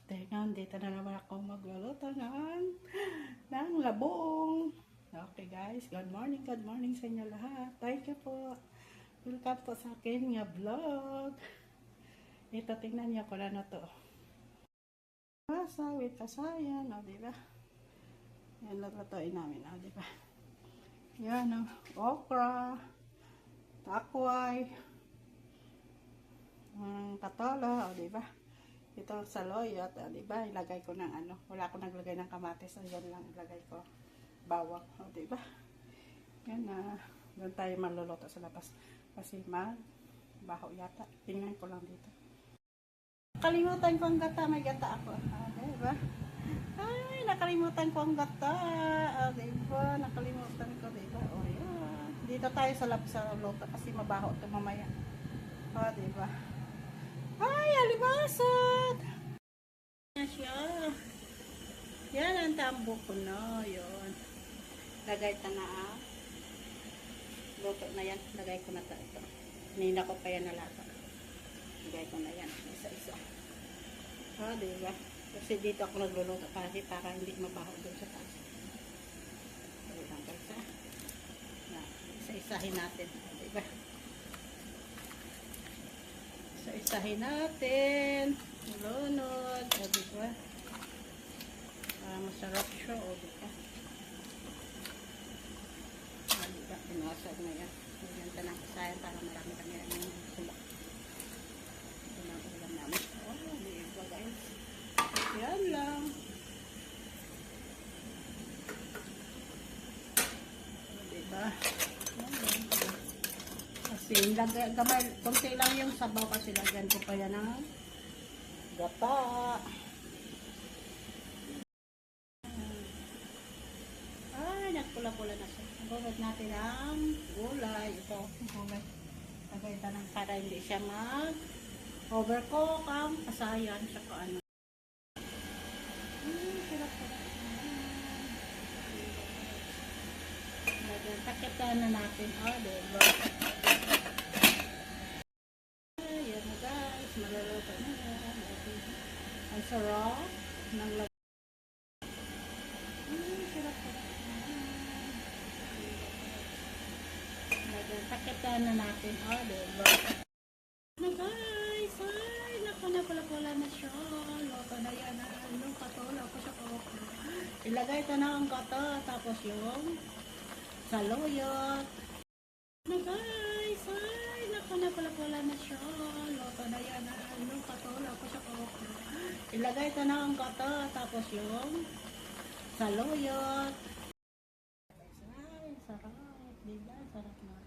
Teka, dito na naman ako magluluto ng labong. Okay guys, good morning sa inyo lahat. Thank you po. Welcome po sa akin nga vlog. Ito, tingnan niyo ko na to. Masa with kasayan, o diba? Yan, lulutuin namin, o diba? Yan, okra, takway, katola, o diba? Ito sa loyot, diba? Ilagay ko ng wala akong naglagay ng kamatis, so yan lang ilagay ko. Bawang, diba? Yan na, doon tayo maluluto sa labas. Kasi baho yata. Tingnan ko lang dito. Nakalimutan ko ang gata, may gata ako. Diba? Ay, nakalimutan ko ang gata. Diba? Nakalimutan ko, diba? O yan. Dito tayo sa luto kasi mabaho ito mamaya. Diba? Ay, alibasat! Yan siya. Yan ang tambo ko na. Yun. Lagay ta na luto na yan. Lagay ko na ito. Nila ko pa yan na lata. Lagay ko na yan. Isa-isa. Diba? Kasi dito ako nagluluto kasi para hindi mabaho doon sa taas. Isa-isahin natin. Diba? Isa-isahin natin. Lunod. Diba? Para masarap siya. Diba? Diba? Pinasag na yan. Yan ka ng kasayan para marami-rami yung sulak. Ito na ang ulam namin. Diba guys? Yan lang. Diba? Kasi gamay, konti lang yung sabaw kasi lagyan ko pa yan ng gata. Ay, nagpula-pula na siya. Gulot natin ang gulay. Ito, gulay. Lagay ito ng para hindi siya overcook ang kasayan siya ko ano. Sarap-sarap. Takitan na natin. Diba? Ayan na guys. Maluluto na yan. Ang sarap ng lagay. Sarap-sarap. Takitan na natin. Diba? Na guys. Ay, naku na pala na siya. Luto na yan. Katola ko sa okra. Ilagay ito na ang kata. Tapos yung saluyot. Na guys, ay, naku na pala na siya. Luto na yan, katola ko sa okra. Ilagay ito na ang kata, tapos yung saluyot. Ay, sarap, diba? Sarap na.